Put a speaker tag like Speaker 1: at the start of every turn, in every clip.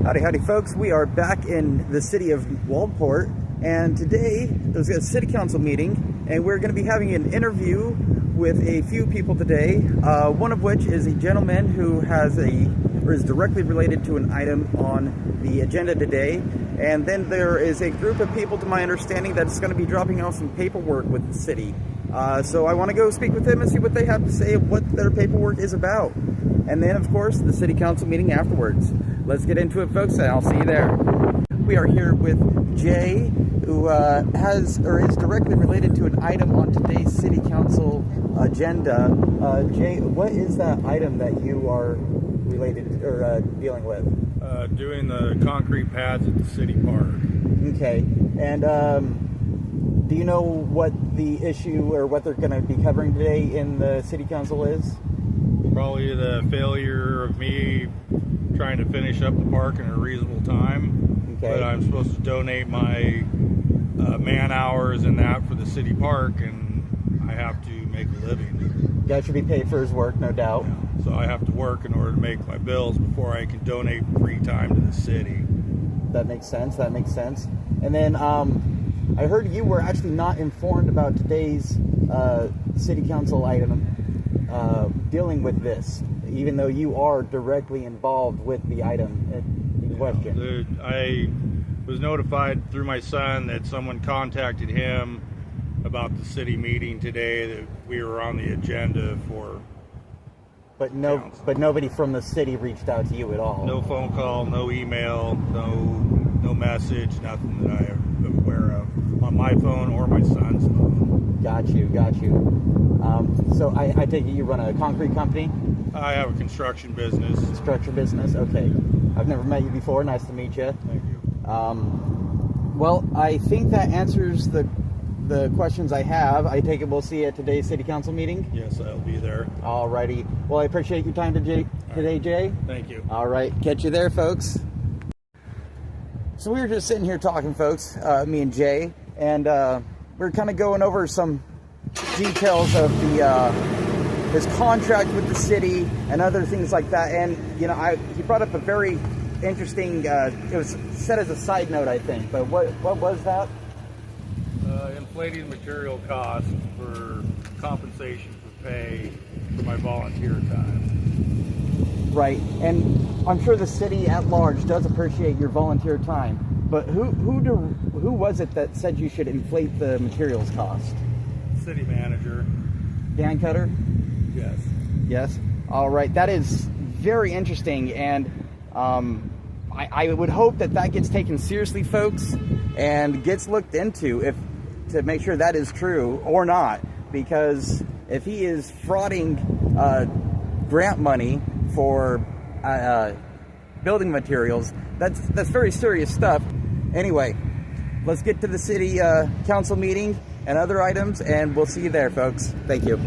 Speaker 1: Howdy folks, we are back in the city of Waldport, and today there's a city council meeting and we're going to be having an interview with a few people today, one of which is a gentleman who is directly related to an item on the agenda today, and then there is a group of people, to my understanding, that's going to be dropping off some paperwork with the city. So I want to go speak with them and see what they have to say, what their paperwork is about. And then, of course, the city council meeting afterwards. Let's get into it, folks, and I'll see you there. We are here with Jay, who is directly related to an item on today's city council agenda. Jay, what is that item that you are related or dealing with?
Speaker 2: Doing the concrete pads at the city park.
Speaker 1: Okay, and do you know what the issue or what they're going to be covering today in the city council is?
Speaker 2: Probably the failure of me trying to finish up the park in a reasonable time.
Speaker 1: Okay.
Speaker 2: But I'm supposed to donate my man hours and that for the city park, and I have to make a living.
Speaker 1: Guy should be paid for his work, no doubt.
Speaker 2: Yeah. So I have to work in order to make my bills before I can donate free time to the city.
Speaker 1: That makes sense. That makes sense. And then I heard you were actually not informed about today's city council item dealing with this, even though you are directly involved with the item in question.
Speaker 2: I was notified through my son that someone contacted him about the city meeting today, that we were on the agenda for.
Speaker 1: But nobody from the city reached out to you at all.
Speaker 2: No phone call, no email, no message, nothing that I am aware of on my phone or my son's phone.
Speaker 1: Got you. So I take it you run a concrete company?
Speaker 2: I have a construction business.
Speaker 1: Construction business, okay. I've never met you before. Nice to meet you.
Speaker 2: Thank you.
Speaker 1: Well, I think that answers the questions I have. I take it we'll see you at today's city council meeting?
Speaker 2: Yes, I'll be there.
Speaker 1: Alrighty. Well, I appreciate your time today, Jay.
Speaker 2: Thank you.
Speaker 1: All right. Catch you there, folks. So we were just sitting here talking, folks, me and Jay, and we're kind of going over some details of his contract with the city and other things like that. And he brought up a very interesting. It was set as a side note, I think. But what was that?
Speaker 2: Inflating material costs for compensation for pay for my volunteer time.
Speaker 1: Right, and I'm sure the city at large does appreciate your volunteer time. But who was it that said you should inflate the materials cost?
Speaker 2: City manager.
Speaker 1: Dan Cutter?
Speaker 2: Yes.
Speaker 1: Yes. All right. That is very interesting, and I would hope that gets taken seriously, folks, and gets looked into to make sure that is true or not. Because if he is frauding grant money for building materials, that's very serious stuff. Anyway, let's get to the city council meeting and other items, and we'll see you there, folks. Thank you.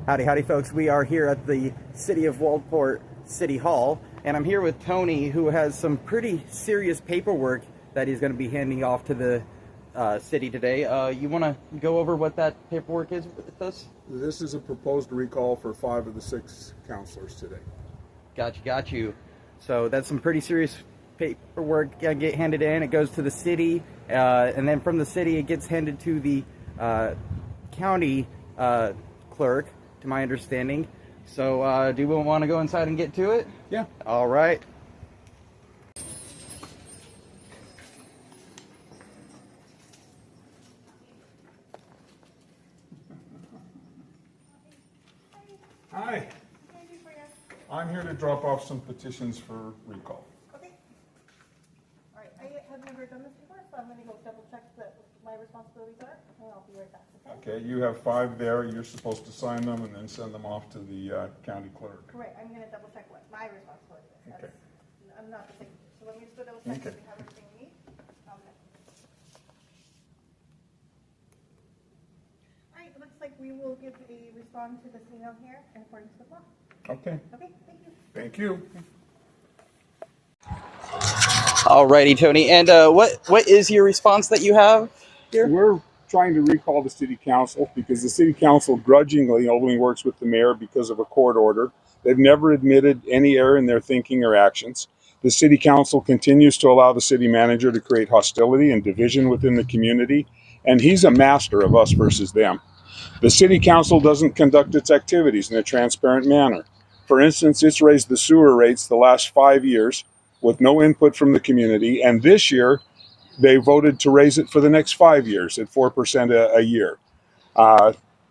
Speaker 1: Howdy folks, we are here at the City of Waldport City Hall, and I'm here with Tony, who has some pretty serious paperwork that he's going to be handing off to the city today. You want to go over what that paperwork is with us?
Speaker 3: This is a proposed recall for 5 of the 6 councilors today.
Speaker 1: Got you. So that's some pretty serious paperwork get handed in. It goes to the city, and then from the city it gets handed to the county clerk, to my understanding. So do we want to go inside and get to it?
Speaker 3: Yeah.
Speaker 1: All right.
Speaker 3: Hi. I'm here to drop off some petitions for recall.
Speaker 4: Okay. All right. I have never done this before, so I'm going to go double check that my responsibilities are, and I'll be right back.
Speaker 3: Okay, you have 5 there. You're supposed to sign them and then send them off to the county clerk.
Speaker 4: Correct. I'm going to double check what my responsibility is.
Speaker 3: Okay.
Speaker 4: I'm not the signature, so let me just go double check that
Speaker 3: Okay.
Speaker 4: we have everything we need. Okay. All right. It looks like we will give a response to this email here in accordance with law.
Speaker 3: Okay.
Speaker 4: Okay. Thank you.
Speaker 3: Thank you.
Speaker 1: Alrighty, Tony. And what is your response that you have here?
Speaker 3: We're trying to recall the city council because the city council grudgingly only works with the mayor because of a court order. They've never admitted any error in their thinking or actions. the city council continues to allow the city manager to create hostility and division within the community, and he's a master of us versus them. The city council doesn't conduct its activities in a transparent manner. For instance, it's raised the sewer rates the last 5 years with no input from the community, and this year they voted to raise it for the next 5 years at 4% a year.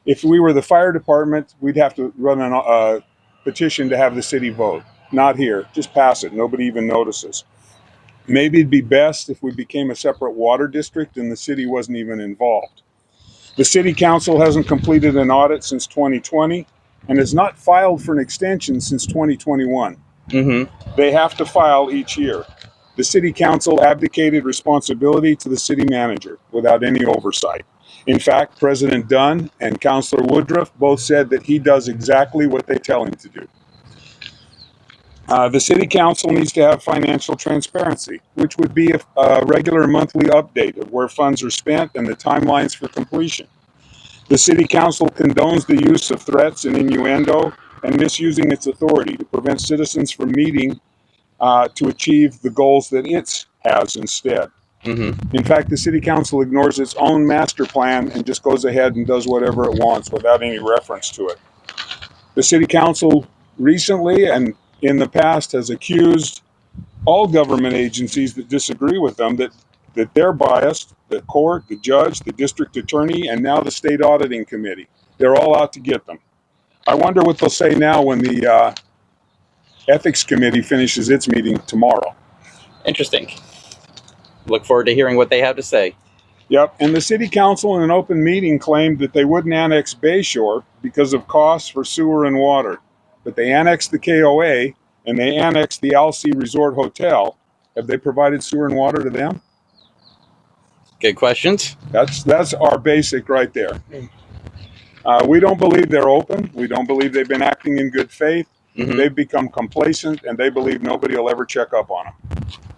Speaker 3: If we were the fire department, we'd have to run a petition to have the city vote. Not here, just pass it, nobody even notices. Maybe it'd be best if we became a separate water district and the city wasn't even involved. The city council hasn't completed an audit since 2020 and has not filed for an extension since 2021. They have to file each year. The city council abdicated responsibility to the city manager without any oversight. In fact, President Dunn and Councillor Woodruff both said that he does exactly what they tell him to do. The city council needs to have financial transparency, which would be a regular monthly update of where funds are spent and the timelines for completion. The city council condones the use of threats and innuendo and misusing its authority to prevent citizens from meeting to achieve the goals that it has instead. In fact, the city council ignores its own master plan and just goes ahead and does whatever it wants without any reference to it. The city council recently and in the past has accused all government agencies that disagree with them that they're biased, the court, the judge, the district attorney, and now the state auditing committee. They're all out to get them. I wonder what they'll say now when the ethics committee finishes its meeting tomorrow.
Speaker 1: Interesting. Look forward to hearing what they have to say.
Speaker 3: Yep, and the city council in an open meeting claimed that they wouldn't annex Bayshore because of costs for sewer and water. But they annexed the KOA and they annexed the Alsea Resort Hotel. Have they provided sewer and water to them?
Speaker 1: Good questions.
Speaker 3: That's our basic right there. We don't believe they're open. We don't believe they've been acting in good faith. They've become complacent and they believe nobody will ever check up on them.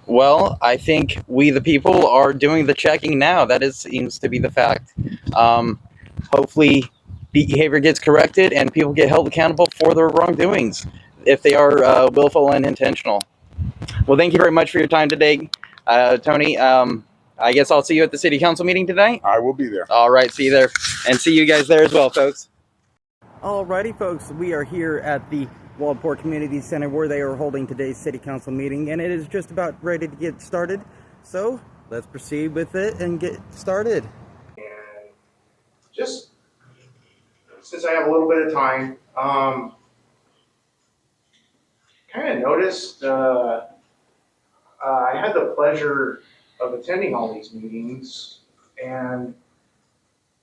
Speaker 1: Well, I think we the people are doing the checking now. That seems to be the fact. Hopefully behavior gets corrected and people get held accountable for their wrongdoings if they are willful and intentional. Well, thank you very much for your time today, Tony. I guess I'll see you at the city council meeting today.
Speaker 3: I will be there.
Speaker 1: All right, see you there. And see you guys there as well, folks. Alrighty, folks, we are here at the Waldport Community Center where they are holding today's city council meeting, and it is just about ready to get started. So let's proceed with it and get started.
Speaker 5: And just since I have a little bit of time, kind of noticed I had the pleasure of attending all these meetings, and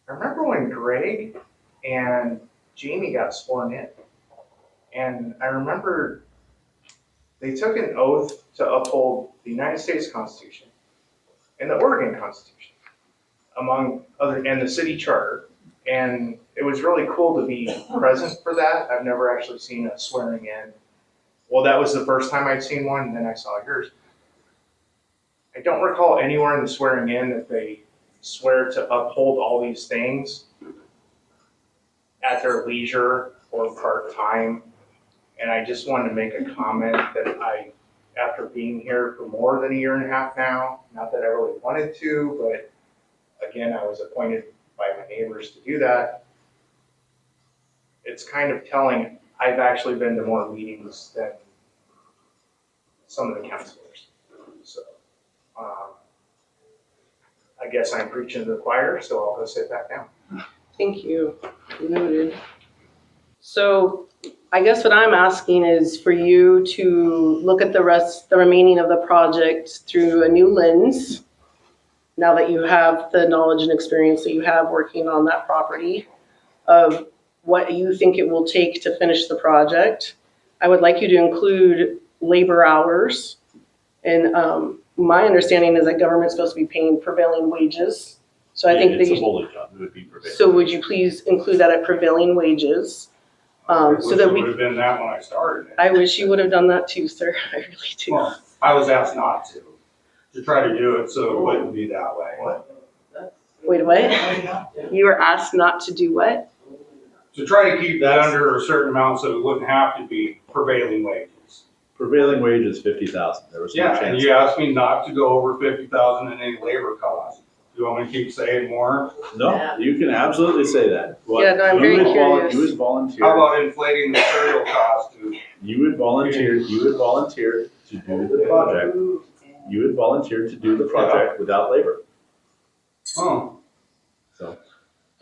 Speaker 5: I remember when Greg and Jamie got sworn in, and I remember they took an oath to uphold the United States Constitution and the Oregon Constitution, among other, and the city charter. And it was really cool to be present for that. I've never actually seen a swearing in. Well, that was the first time I'd seen one, and then I saw yours. I don't recall anywhere in the swearing in that they swear to uphold all these things at their leisure or part-time. And I just wanted to make a comment that after being here for more than 1.5 years now, not that I really wanted to, but again, I was appointed by my neighbors to do that. It's kind of telling. I've actually been to more meetings than some of the councilors. So I guess I'm preaching to the choir, so I'll go sit back down.
Speaker 6: Thank you. Noted. So I guess what I'm asking is for you to look at the remaining of the project through a new lens, now that you have the knowledge and experience that you have working on that property, of what you think it will take to finish the project. I would like you to include labor hours. And my understanding is that government's supposed to be paying prevailing wages. So I think
Speaker 7: it's a Boli job. It would be prevailing.
Speaker 6: So would you please include that at prevailing wages? So that we
Speaker 5: would have been that when I started.
Speaker 6: I wish you would have done that too, sir. I really do.
Speaker 5: Well, I was asked not to try to do it so it wouldn't be that way.
Speaker 6: Wait, what? You were asked not to do what?
Speaker 5: To try to keep that under a certain amount so it wouldn't have to be prevailing wages.
Speaker 7: prevailing wage is 50,000. There was no
Speaker 2: Yeah, and
Speaker 7: chance.
Speaker 2: you asked me not to go over 50,000 in any labor costs. Do you want me to keep saying more?
Speaker 7: No, you can absolutely say that. What
Speaker 6: Yeah, no, I'm very curious.
Speaker 7: You would volunteer.
Speaker 2: How about inflating the material cost to?
Speaker 7: You would volunteer to do the project. You would volunteer to do the project without labor.
Speaker 2: Oh.
Speaker 7: So.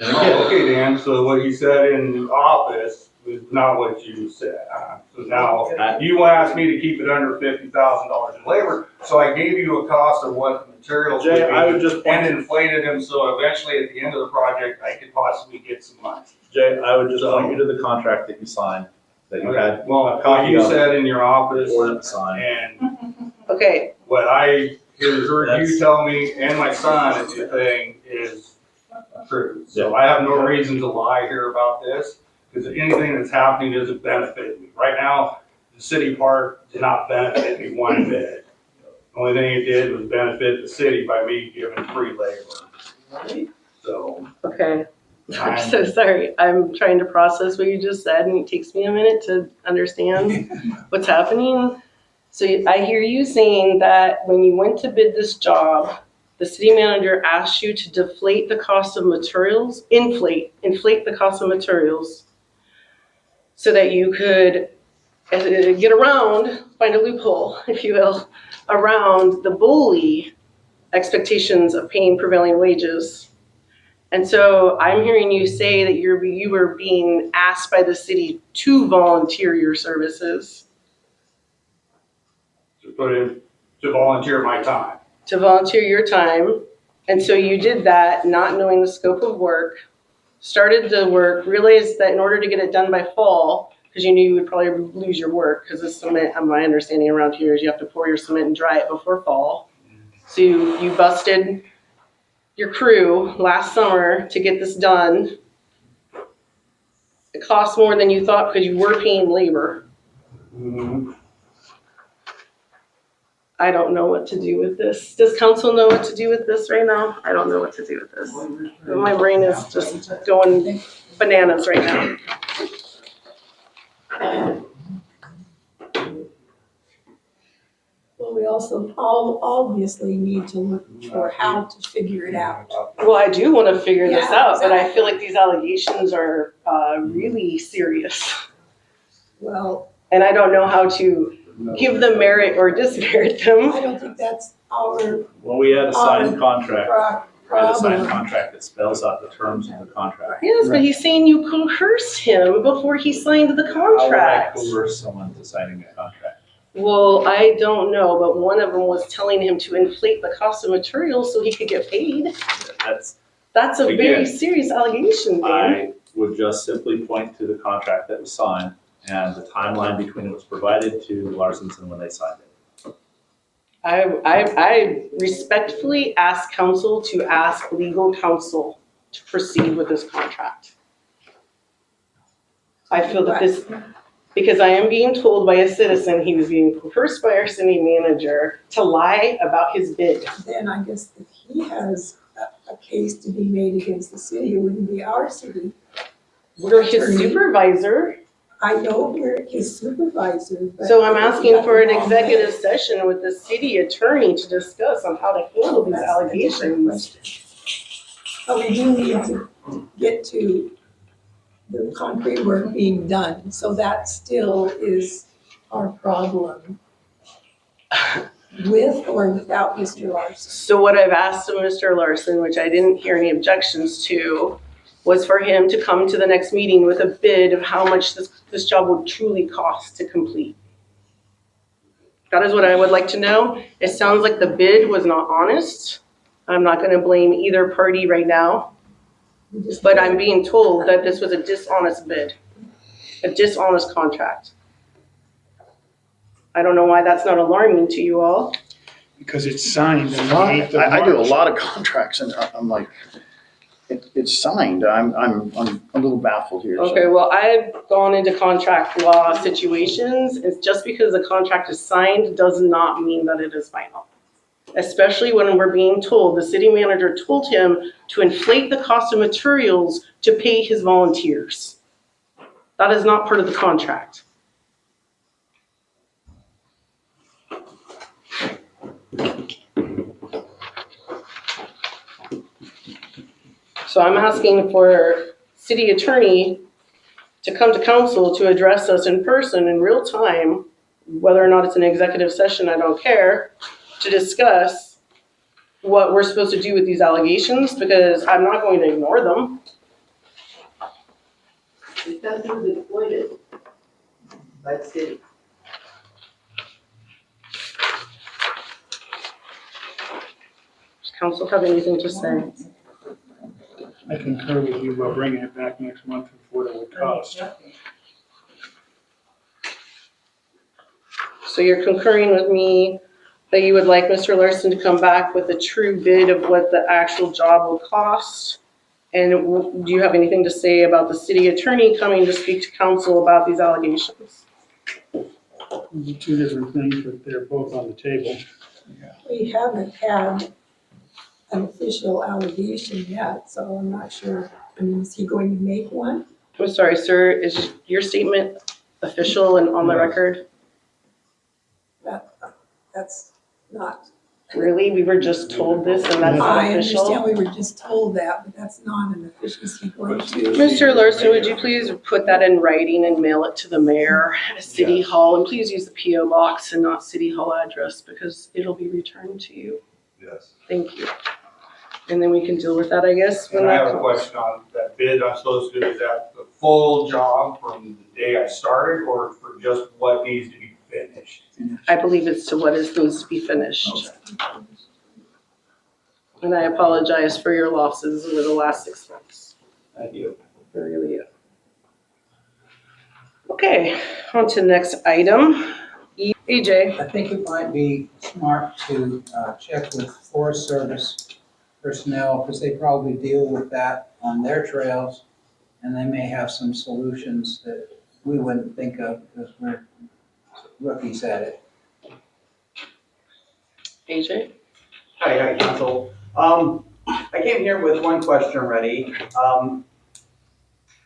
Speaker 2: Oh, okay, Dan, so what you said in the office was not what you said. So now, you asked me to keep it under $50,000 in labor, so I gave you a cost of what the materials would
Speaker 7: Jay,
Speaker 2: be.
Speaker 7: I would just
Speaker 2: And inflated them, so eventually at the end of the project, I could possibly get some money.
Speaker 7: Jay, I would just point you to the contract that you signed, that you had
Speaker 2: Well,
Speaker 7: a
Speaker 2: what
Speaker 7: copy
Speaker 2: you
Speaker 7: of
Speaker 2: said in your office
Speaker 7: or that signed.
Speaker 2: and
Speaker 6: Okay,
Speaker 2: what I heard
Speaker 7: That's-
Speaker 2: you tell me and my son is the thing is true. So I have no reason to lie here about this, because anything that's happening doesn't benefit me. Right now, the city park did not benefit me one bit. The only thing it did was benefit the city by me giving free labor. So,
Speaker 6: okay. I'm so sorry. I'm trying to process what you just said, and it takes me a minute to understand what's happening. So I hear you saying that when you went to bid this job, the city manager asked you to deflate the cost of materials, inflate the cost of materials, so that you could get around, find a loophole, if you will, around the Boli expectations of paying prevailing wages. And so I'm hearing you say that you were being asked by the city to volunteer your services.
Speaker 2: to volunteer my time.
Speaker 6: To volunteer your time. And so you did that, not knowing the scope of work, started the work, realized that in order to get it done by fall, because you knew you would probably lose your work, because the cement, my understanding around here is you have to pour your cement and dry it before fall. So you busted your crew last summer to get this done. It cost more than you thought because you were paying labor.
Speaker 2: Mm-hmm.
Speaker 6: I don't know what to do with this. Does council know what to do with this right now? I don't know what to do with this. My brain is just going bananas right now.
Speaker 8: Well, we also obviously need to look for how to figure it out.
Speaker 6: Well, I do want to figure this
Speaker 8: Yeah,
Speaker 6: out, but I
Speaker 8: exactly.
Speaker 6: feel like these allegations are really serious.
Speaker 8: Well,
Speaker 6: And I don't know how to give them merit or dismerit them.
Speaker 8: I don't think that's our
Speaker 7: Well, we had a signed contract. We had a signed
Speaker 8: problem.
Speaker 7: contract that spells out the terms of the contract.
Speaker 6: Yes, but he's saying you coerced him before he signed the
Speaker 7: How would I
Speaker 6: contract.
Speaker 7: coerce someone to signing a contract?
Speaker 6: Well, I don't know, but one of them was telling him to inflate the cost of materials so he could get paid. That's a very
Speaker 7: Again,
Speaker 6: serious allegation, Dan.
Speaker 7: I would just simply point to the contract that was signed and the timeline between it was provided to Larson's and when they signed it.
Speaker 6: I respectfully ask council to ask legal counsel to proceed with this contract. I feel that this, because I am being told by a citizen he was being coerced by our city manager to lie about his bid.
Speaker 8: Then I guess if he has a case to be made against the city, it wouldn't be our city.
Speaker 6: We're his
Speaker 8: attorney.
Speaker 6: supervisor,
Speaker 8: I know we're his supervisor, but.
Speaker 6: so I'm asking for an executive session with the city attorney to discuss on how to handle these allegations.
Speaker 8: But we do need to get to the concrete work being done, so that still is our problem. With or without Mr. Larsson.
Speaker 6: So what I've asked of Mr. Larsson, which I didn't hear any objections to, was for him to come to the next meeting with a bid of how much this job would truly cost to complete. That is what I would like to know. It sounds like the bid was not honest. I'm not gonna blame either party right now, but I'm being told that this was a dishonest bid, a dishonest contract. I don't know why that's not alarming to you all.
Speaker 9: Because it's signed on the 8th of March.
Speaker 10: I do a lot of contracts and I'm like, it's signed. I'm a little baffled here. so.
Speaker 6: Okay, well, I've gone into contract law situations. It's just because the contract is signed does not mean that it is final. Especially when we're being told, the city manager told him to inflate the cost of materials to pay his volunteers. That is not part of the contract. So I'm asking for city attorney to come to council to address us in person in real time, whether or not it's an executive session, I don't care, to discuss what we're supposed to do with these allegations, because I'm not going to ignore them. Because it was exploited by the city. Does council have anything to say?
Speaker 9: I concur with you about bringing it back next month and what it would cost.
Speaker 6: So you're concurring with me that you would like Mr. Larsson to come back with a true bid of what the actual job will cost? And do you have anything to say about the city attorney coming to speak to council about these allegations?
Speaker 9: These are two different things, but they're both on the table.
Speaker 8: We haven't had an official allegation yet, so I'm not sure. I mean, is he going to make one?
Speaker 6: I'm sorry, sir, is your statement official and on the record?
Speaker 8: That's not.
Speaker 6: Really? We were just told this and that's not
Speaker 8: I
Speaker 6: official?
Speaker 8: understand we were just told that, but that's not an official. Is he going to?
Speaker 6: Mr. Larsson, would you please put that in writing and mail it to the mayor at City Hall? And please use the PO box and not City Hall address because it'll be returned to you.
Speaker 2: Yes.
Speaker 6: Thank you. And then we can deal with that, I guess. when
Speaker 2: And I
Speaker 6: that
Speaker 2: have a
Speaker 6: comes.
Speaker 2: question on that bid I'm supposed to do. Is that the full job from the day I started or for just what needs to be finished?
Speaker 6: I believe it's to what is needs to be finished. And I apologize for your losses over the last 6 months.
Speaker 2: Thank you.
Speaker 6: I really do. Okay, on to the next item. AJ.
Speaker 11: I think it might be smart to check with Forest Service personnel because they probably deal with that on their trails and they may have some solutions that we wouldn't think of because we're rookies at it.
Speaker 6: AJ?
Speaker 12: Hi, Council. I came here with one question already.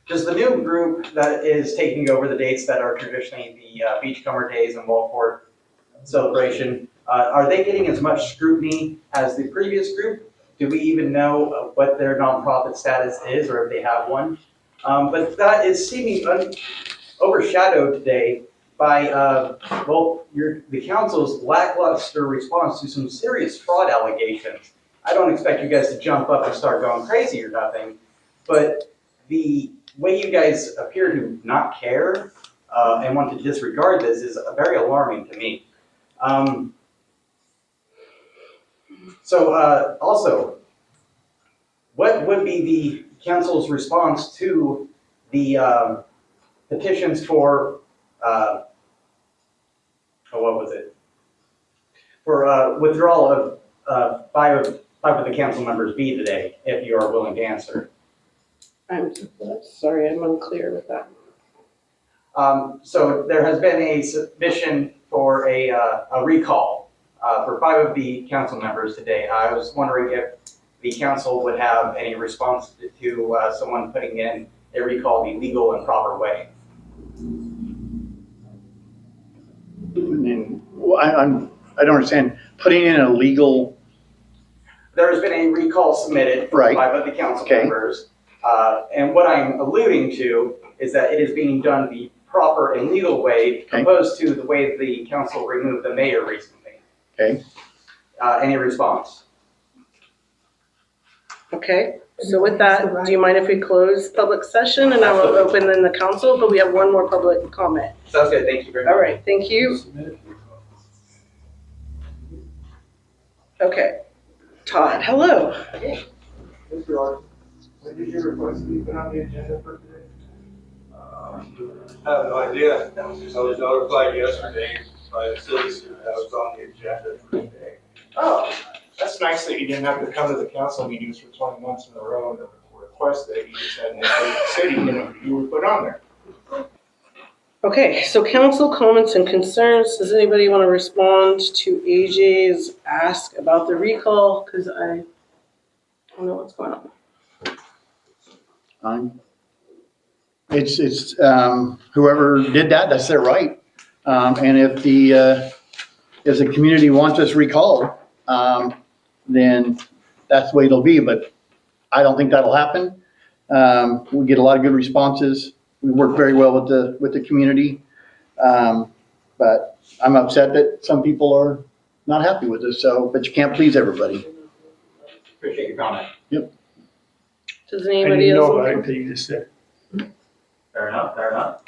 Speaker 12: Does the new group that is taking over the dates that are traditionally the Beachcomber Days and Waldport celebration, are they getting as much scrutiny as the previous group? Do we even know what their nonprofit status is or if they have one? But that is seeming overshadowed today by the council's lackluster response to some serious fraud allegations. I don't expect you guys to jump up and start going crazy or nothing, but the way you guys appear to not care and want to disregard this is very alarming to me. Also, what would be the council's response to the petitions for, what was it? For withdrawal of five of the council members be today, if you are willing to answer.
Speaker 6: I'm sorry, I'm unclear with that.
Speaker 12: So there has been a submission for a recall for 5 of the council members today. I was wondering if the council would have any response to someone putting in a recall the legal and proper way.
Speaker 10: I don't understand, putting in a legal.
Speaker 12: There has been a recall submitted for
Speaker 10: Right.
Speaker 12: 5 of the council
Speaker 10: Okay.
Speaker 12: members. And what I'm alluding to is that it is being done the proper and legal way,
Speaker 10: Okay.
Speaker 12: opposed to the way the council removed the mayor recently.
Speaker 10: Okay.
Speaker 12: Any response?
Speaker 6: Okay, so with that, do you mind if we close public session and I will open then the council, but we have one more public comment.
Speaker 12: Sounds good, thank you very much.
Speaker 6: All right, thank you. Okay, Todd, hello.
Speaker 5: Mr. Larsson, when did your request be put on the agenda for today?
Speaker 2: I have no idea. I was notified yesterday by the citizen that was on the agenda for today.
Speaker 5: Oh, that's nice that you didn't have to come to the council meetings for 20 months in a row and request that you just had an city and you were put on there.
Speaker 6: Okay, so council comments and concerns. Does anybody want to respond to AJ's ask about the recall? Because I don't know what's going on.
Speaker 10: It's whoever did that, that's their right. And if the community wants us recalled, then that's the way it'll be. But I don't think that'll happen. We get a lot of good responses. We work very well with the community. But I'm upset that some people are not happy with us. But you can't please everybody.
Speaker 12: Appreciate your comment.
Speaker 6: Does
Speaker 9: I
Speaker 6: anybody
Speaker 9: didn't
Speaker 6: else?
Speaker 9: know about it until you just said.
Speaker 12: Fair enough, fair enough.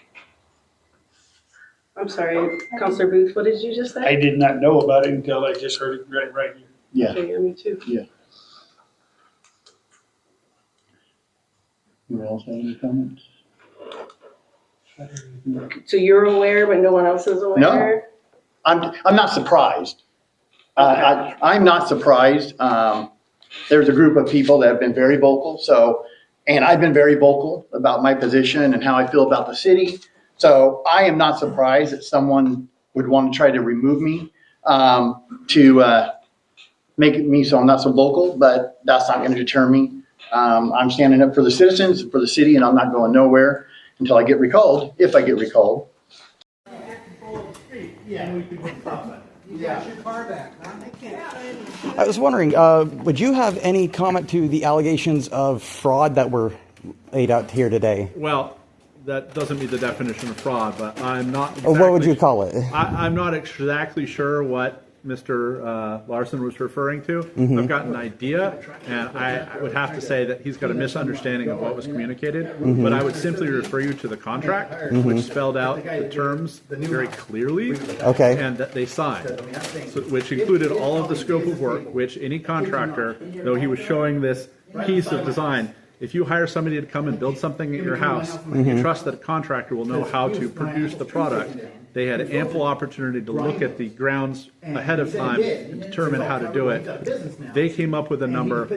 Speaker 6: I'm sorry, Counselor Booth, what did you just say?
Speaker 9: I did not know about it until I just heard it right here.
Speaker 10: Yeah.
Speaker 6: Okay, yeah, me too.
Speaker 10: Anyone else have any comments?
Speaker 6: So you're aware, but no one else is aware?
Speaker 10: I'm not surprised. I'm not surprised. There's a group of people that have been very vocal. And I've been very vocal about my position and how I feel about the city. So I am not surprised that someone would want to try to remove me to make me so I'm not so vocal, but that's not going to deter me. I'm standing up for the citizens, for the city, and I'm not going nowhere until I get recalled, if I get recalled.
Speaker 1: I was wondering, would you have any comment to the allegations of fraud that were laid out here today?
Speaker 13: Well, that doesn't meet the definition of fraud, but I'm not exactly,
Speaker 1: Or what would you call it?
Speaker 13: I'm not exactly sure what Mr. Larsson was referring to.
Speaker 1: Mm-hmm.
Speaker 13: I've got an idea, and I would have to say that he's got a misunderstanding of what was communicated,
Speaker 1: Mm-hmm.
Speaker 13: but I would simply refer you to the contract, which spelled out the terms very clearly,
Speaker 1: Okay.
Speaker 13: and that they signed, which included all of the scope of work, which any contractor, though he was showing this piece of design, if you hire somebody to come and build something at your house, you trust that a contractor will know how to produce the product. They had ample opportunity to look at the grounds ahead of time and determine how to do it. They came up with a number.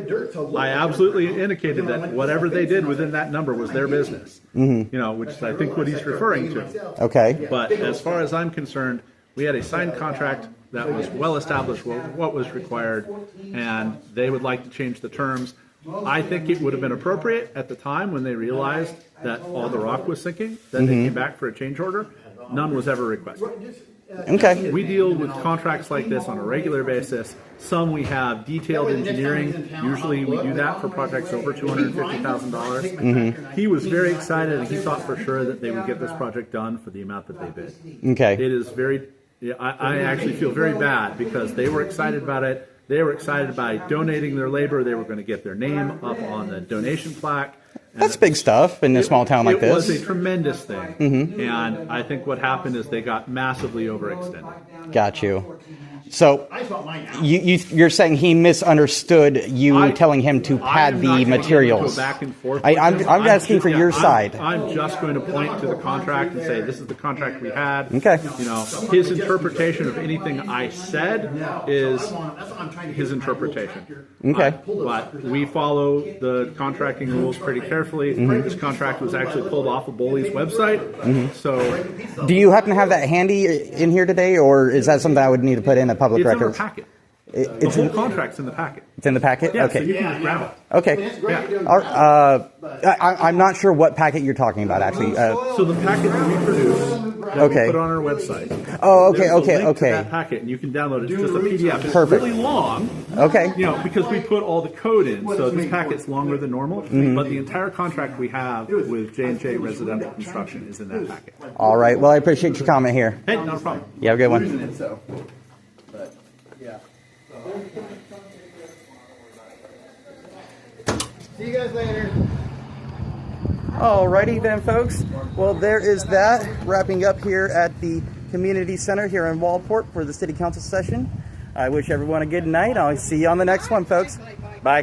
Speaker 13: I absolutely indicated that whatever they did within that number was their business, you know, which is I think what he's referring to.
Speaker 1: Okay.
Speaker 13: But as far as I'm concerned, we had a signed contract that was well established what was required, and they would like to change the terms. I think it would have been appropriate at the time when they realized that all the rock was sinking, that they came back for a change order. None was ever requested.
Speaker 1: Okay.
Speaker 13: We deal with contracts like this on a regular basis. Some we have detailed engineering. Usually we do that for projects over $250,000. He was very excited, and he thought for sure that they would get this project done for the amount that they bid.
Speaker 1: Okay.
Speaker 13: It is very, I actually feel very bad because they were excited about it. They were excited by donating their labor. They were going to get their name up on the donation plaque.
Speaker 1: That's big stuff in a small town like this.
Speaker 13: It was a tremendous thing. And I think what happened is they got massively overextended.
Speaker 1: Got you. So you're saying he misunderstood you telling him to pad the materials.
Speaker 13: Go back and forth
Speaker 1: I'm asking for your side.
Speaker 13: I'm just going to point to the contract and say this is the contract we had.
Speaker 1: Okay.
Speaker 13: You know, his interpretation of anything I said is his interpretation.
Speaker 1: Okay.
Speaker 13: But we follow the contracting rules pretty carefully. This contract was actually pulled off of Boli's website. So,
Speaker 1: do you happen to have that handy in here today, or is that something I would need to put in a public
Speaker 13: it's
Speaker 1: record?
Speaker 13: in the packet. The whole contract's in the packet.
Speaker 1: It's in the packet?
Speaker 13: Yeah,
Speaker 1: Okay.
Speaker 13: so you can just grab it.
Speaker 1: Okay.
Speaker 13: Yeah.
Speaker 1: I'm not sure what packet you're talking about, actually.
Speaker 13: So the packet that we produce, that we put on our website.
Speaker 1: Oh, okay,
Speaker 13: there's a
Speaker 1: okay,
Speaker 13: link
Speaker 1: okay.
Speaker 13: to that packet, and you can download it. It's just a PDF. It's
Speaker 1: Perfect.
Speaker 13: really long.
Speaker 1: Okay.
Speaker 13: You know, because we put all the code in, so this packet's longer than normal. But the entire contract we have with J&J Residential Construction is in that packet.
Speaker 1: All right. Well, I appreciate your comment here.
Speaker 13: Hey, not a problem.
Speaker 1: You have a good one.
Speaker 5: See you guys later.
Speaker 1: Alrighty then, folks. Well, there is that. Wrapping up here at the Community Center here in Waldport for the City Council session. I wish everyone a good night. I'll see you on the next one, folks. Bye.